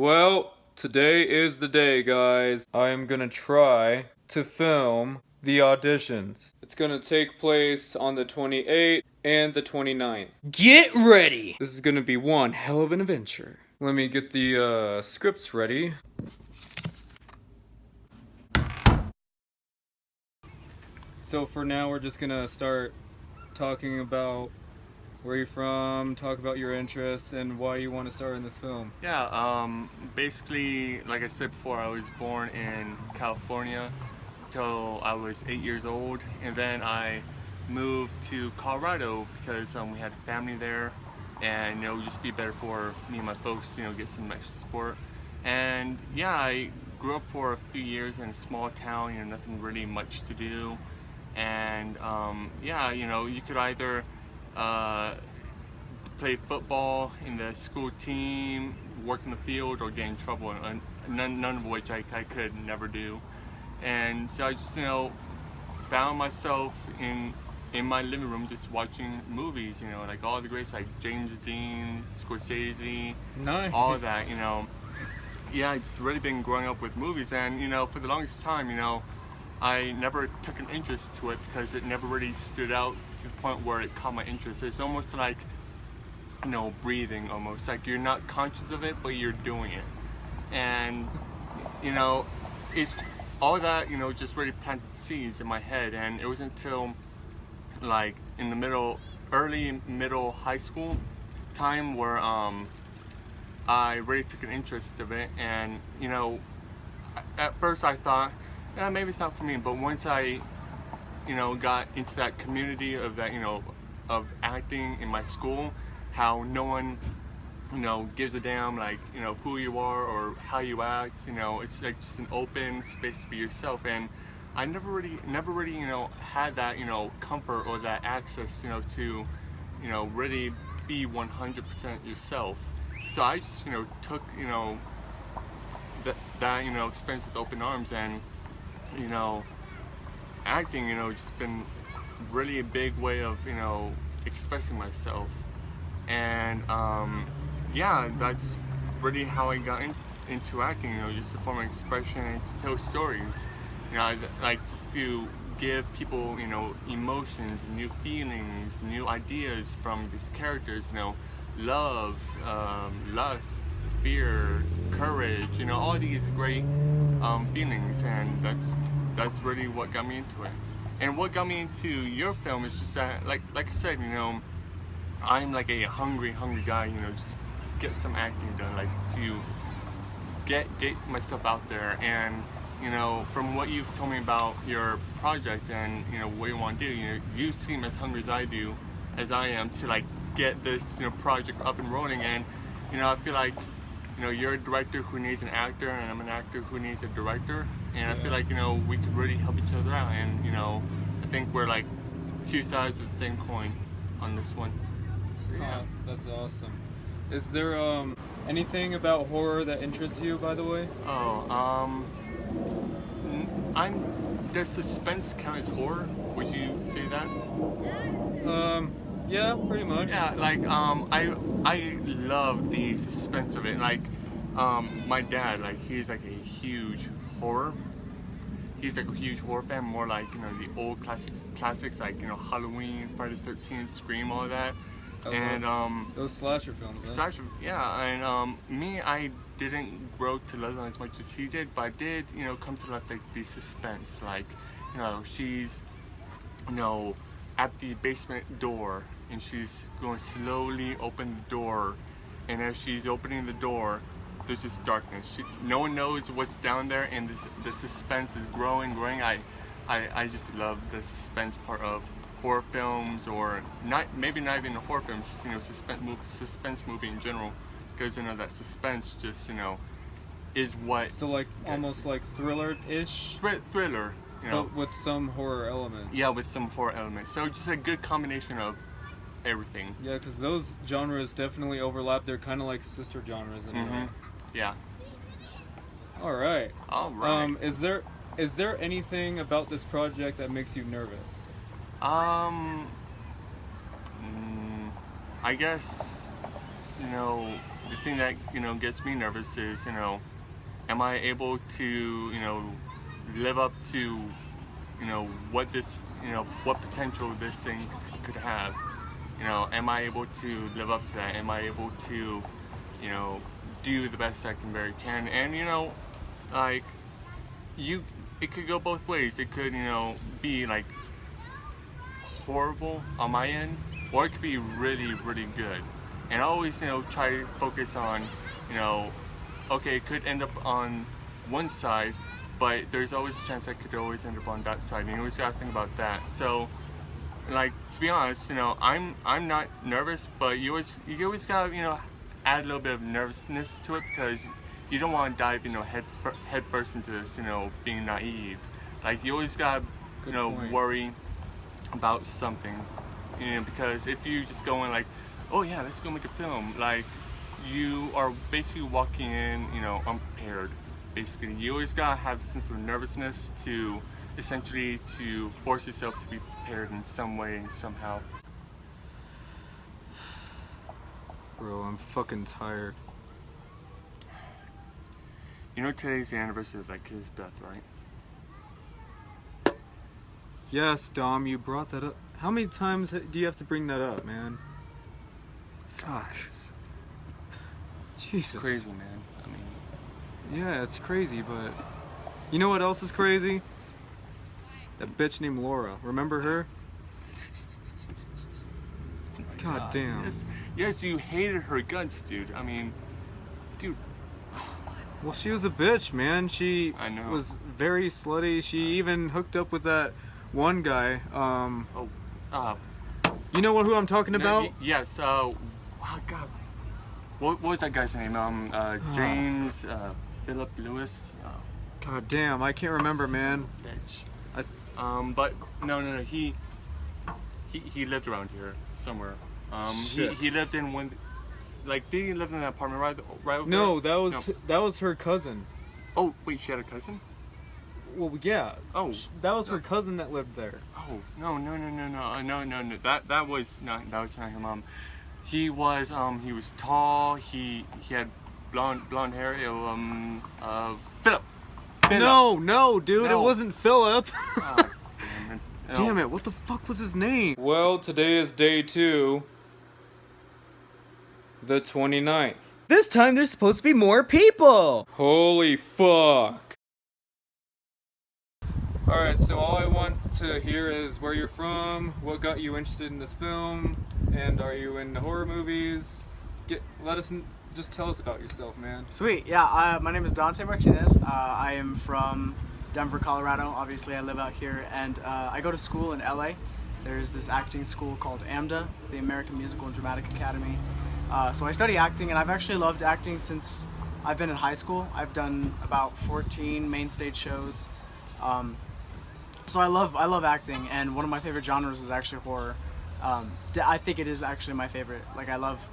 Well, today is the day, guys. I am gonna try to film the auditions. It's gonna take place on the 28th and the 29th. Get ready! This is gonna be one hell of an adventure. Let me get the scripts ready. So for now, we're just gonna start talking about where you're from, talk about your interests, and why you want to star in this film. Yeah, basically, like I said before, I was born in California till I was 8 years old, and then I moved to Colorado because we had family there, and it would just be better for me and my folks, get some extra support. And yeah, I grew up for a few years in a small town, nothing really much to do, and yeah, you could either play football in the school team, work in the field, or get in trouble, and none of which I could never do. And so I just found myself in my living room just watching movies, like all the greats like James Dean, Scorsese, Nice. all that, Yeah, I just really been growing up with movies, and for the longest time, I never took an interest to it because it never really stood out to the point where it caught my interest. It's almost like, breathing almost. Like you're not conscious of it, but you're doing it. And, it's all that, just really planted seeds in my head. And it wasn't until like in the early middle high school time where I really took an interest of it. And, at first I thought, yeah, maybe it's not for me, but once I, got into that community of that, of acting in my school, how no one, gives a damn, like, who you are or how you act, it's like just an open space to be yourself. And I never really, had that, comfort or that access, to, really be 100% yourself. So I just, took, that experience with open arms, and acting, just been really a big way of, expressing myself. And yeah, that's really how I got into acting, just a form of expression and to tell stories. I like just to give people, emotions, new feelings, new ideas from these characters, love, lust, fear, courage, all these great feelings, and that's really what got me into it. And what got me into your film is just that, like I said, I'm like a hungry guy, just get some acting done, like to get myself out there. And from what you've told me about your project and what you want to do, you seem as hungry as I am to like get this project up and rolling. And I feel like you're a director who needs an actor, and I'm an actor who needs a director. And I feel like, we could really help each other out. And, I think we're like two sides of the same coin on this one. So, yeah. Oh, that's awesome. Is there anything about horror that interests you, by the way? Does suspense count as horror? Would you say that? Yeah, pretty much. Yeah, like, I love the suspense of it. Like, my dad, like, he's like a huge horror. He's like a huge horror fan, more like, the old classics like, Halloween, Friday the 13th, Scream, all that. And, those slasher films, huh? Slasher, yeah, and, me, I didn't grow to love them as much as he did, but I did, come to love, like, the suspense. Like, she's, at the basement door, and she's going to slowly open the door, and as she's opening the door, there's just darkness. No one knows what's down there, and the suspense is growing. I just love the suspense part of horror films, or maybe not even horror films, just suspense movie in general, because that suspense just is what. So like almost like thriller-ish. Thriller. But with some horror elements. Yeah, with some horror elements. So just a good combination of everything. Yeah, because those genres definitely overlap. They're kind of like sister genres in a way. Yeah. All right. Is there anything about this project that makes you nervous? I guess you know, the thing that, you know, gets me nervous is, you know, am I able to, you know, live up to, you know, what this, you know, what potential this thing could have? You know, am I able to live up to that? Am I able to, you know, do the best I can? And, you know, like, it could go both ways. It could, you know, be like horrible on my end, or it could be really, really good. And I always, you know, try to focus on, you know, okay, it could end up on one side, but there's always a chance that could always end up on that side. And you always gotta think about that. So, like, to be honest, you know, I'm not nervous, but you always gotta, you know, add a little bit of nervousness to it, because you don't want to dive, you know, head first into this, you know, being naive. Like, you always gotta, you know, worry about something, you know, because if you just go in like, oh yeah, let's go make a film, like, you are basically walking in, you know, unprepared. Basically, you always gotta have a sense of nervousness to essentially to force yourself to be prepared in some way, somehow. Bro, I'm fucking tired. You know, today's the anniversary of that kid's death, right? Yes, Dom, you brought that up. How many times do you have to bring that up, man? Fuck. Jesus. Crazy, man. I mean, yeah, it's crazy, but you know what else is crazy? That bitch named Laura. Remember her? oh my God damn. Yes, you hated her guts, dude. I mean, dude. Well, she was a bitch, man. She I know. was very slutty. She even hooked up with that one guy. You know who I'm talking about? Yes. Oh God. What was that guy's name? James Philip Lewis. God damn, I can't remember, man. Bitch. But no. He lived around here somewhere. Shit. He lived in one. Like, did he live in that apartment right over No, there? that was her cousin. Oh wait, she had a cousin? Well, yeah. Oh, that was her cousin that lived there. Oh no. That was not him. He was tall. He had blonde hair. Philip. No, dude, No. it wasn't Philip. Oh, damn it. Damn it, what the fuck was his name? Well, today is day 2. The 29th. This time there's supposed to be more people! Holy fuck. Alright, so all I want to hear is where you're from, what got you interested in this film, and are you into horror movies? Just tell us about yourself, man. Sweet, yeah, my name is Dante Martinez. I am from Denver, Colorado. Obviously, I live out here, and I go to school in LA. There's this acting school called AMDA. It's the American Musical and Dramatic Academy. So I study acting, and I've actually loved acting since I've been in high school. I've done about 14 main stage shows. So I love acting, and one of my favorite genres is actually horror. I think it is actually my favorite. Like, I love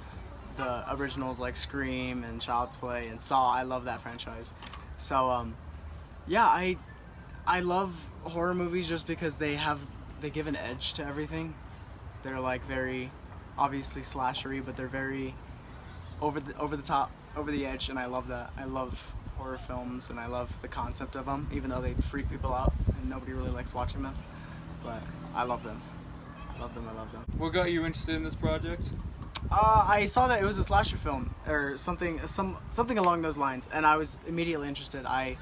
the originals like Scream and Child's Play and Saw. I love that franchise. So yeah, I love horror movies just because they give an edge to everything. They're like very obviously slashery, but they're very over the top, over the edge, and I love that. I love horror films, and I love the concept of them, even though they freak people out and nobody really likes watching them. But I love them. I love them. What got you interested in this project? I saw that it was a slasher film or something along those lines, and I was immediately interested. I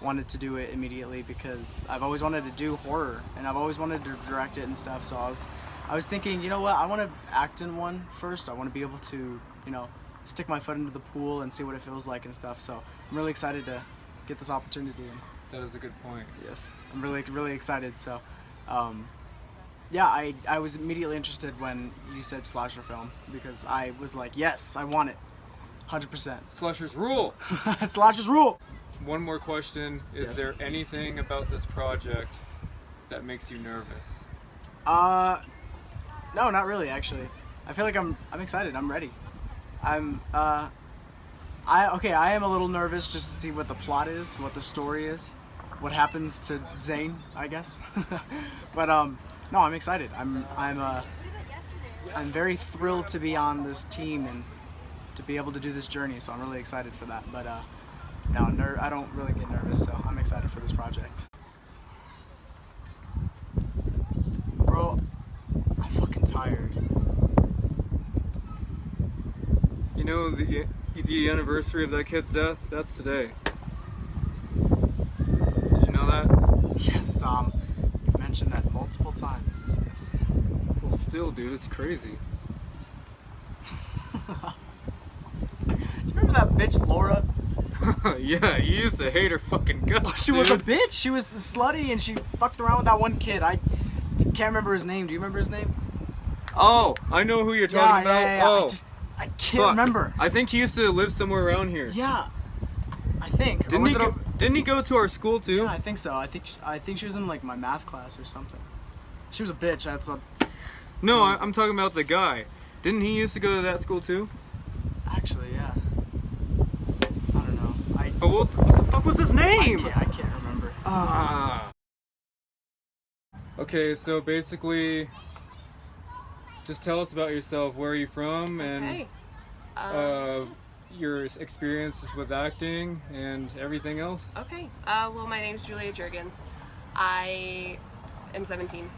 wanted to do it immediately because I've always wanted to do horror, and I've always wanted to direct it and stuff. So I was thinking, you know what? I want to act in one first. I want to be able to, you know, stick my foot into the pool and see what it feels like and stuff. So I'm really excited to get this opportunity. That is a good point. Yes, I'm really excited. So, yeah, I was immediately interested when you said slasher film because I was like, yes, I want it, 100%. Slashers rule! Slashers rule! One more question. Is Yes. there anything about this project that makes you nervous? No, not really, actually. I feel like I'm excited. I'm ready. I am a little nervous just to see what the plot is, what the story is, what happens to Zane, I guess. But no, I'm excited. I'm very thrilled to be on this team, and to be able to do this journey. So I'm really excited for that. But no, I don't really get nervous, so I'm excited for this project. Bro, I'm fucking tired. You know the anniversary of that kid's death? That's today. Did you know that? Yes, Tom. You've mentioned that multiple times. Yes. Well, still, dude, it's crazy. Do you remember that bitch Laura? Yeah, you used to hate her fucking guts, She was a dude. bitch. She was slutty, and she fucked around with that one kid. I can't remember his name. Do you remember his name? Oh, I know who you're talking about. Yeah. Oh, I can't fuck. remember. I think he used to live somewhere around here. Yeah, I think. Or Didn't was he? it Go, didn't he go to our school too? Yeah, I think so. I think she was in like my math class or something. She was a bitch. That's a. No, I'm talking about the guy. Didn't he used to go to that school too? Actually, yeah. I don't know. Oh, what the fuck was his name? I can't remember. Ah. Okay, so basically, just tell us about yourself. Where are you from, and Okay. your experiences with acting and everything else. Okay. Well, my name's Julia Jurgens. I am 17,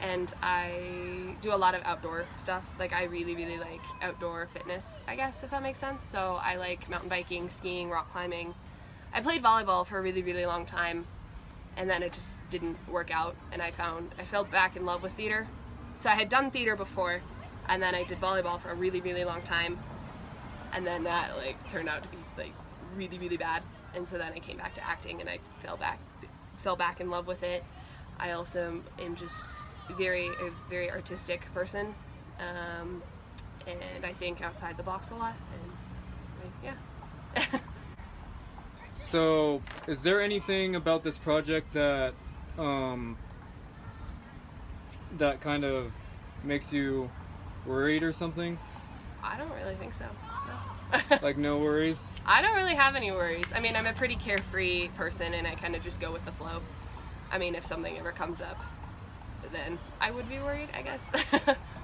and I do a lot of outdoor stuff. Like, I really, really like outdoor fitness, I guess, if that makes sense. So I like mountain biking, skiing, rock climbing. I played volleyball for a really, really long time, and then it just didn't work out, and I fell back in love with theater. So I had done theater before, and then I did volleyball for a really, really long time, and then that like turned out to be like really, really bad. And so then I came back to acting, and I fell back in love with it. I also am just a very artistic person, and I think outside the box a lot. And yeah. So, is there anything about this project that that kind of makes you worried or something? I don't really think so. No. Like, no worries? I don't really have any worries. I mean, I'm a pretty carefree person, and I kind of just go with the flow. I mean, if something ever comes up, then I would be worried, I guess.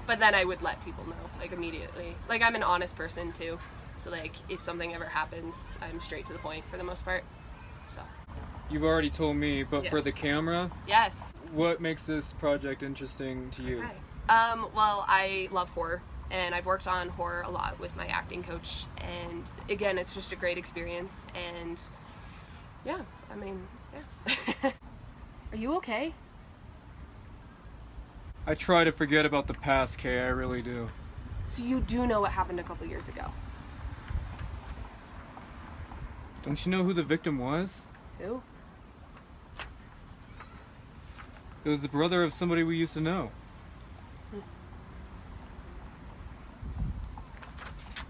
But then I would let people know, like, immediately. Like, I'm an honest person, too. So, like, if something ever happens, I'm straight to the point for the most part. So, You've already told me, but for the Yes. camera, yes. what makes this project interesting to you? Okay. Well, I love horror, and I've worked on horror a lot with my acting coach, and again, it's just a great experience, and yeah, I mean, yeah. Are you okay? I try to forget about the past, Kay, I really do. So you do know what happened a couple years ago? Don't you know who the victim was? Who? It was the brother of somebody we used to know.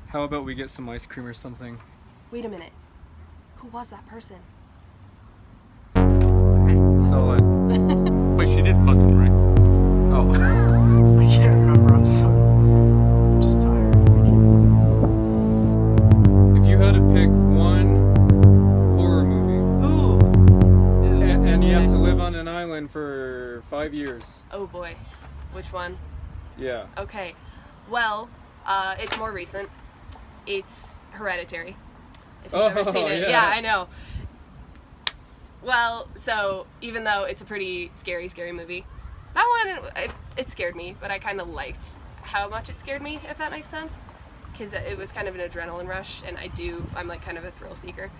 How about we get some ice cream or something? Wait a minute. Who was that person? Solid. But she did fuck him, right? Oh. I can't remember. I'm just tired. If you had to pick one horror movie, Ooh. and you have okay. to live on an island for 5 years. Oh boy. Which one? Yeah. Okay. Well, it's more recent. It's Hereditary. If you've ever seen it. yeah. Yeah, I know. Well, so even though it's a pretty scary movie, that one, it scared me, but I kind of liked how much it scared me, if that makes sense. Because it was kind of an adrenaline rush, and I'm like kind of a thrill seeker.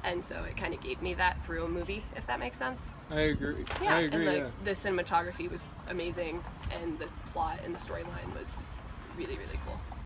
And so it kind of gave me that through a movie, if that makes sense. I agree. Yeah, I agree, and yeah. the cinematography was amazing, and the plot and the storyline was really, really cool.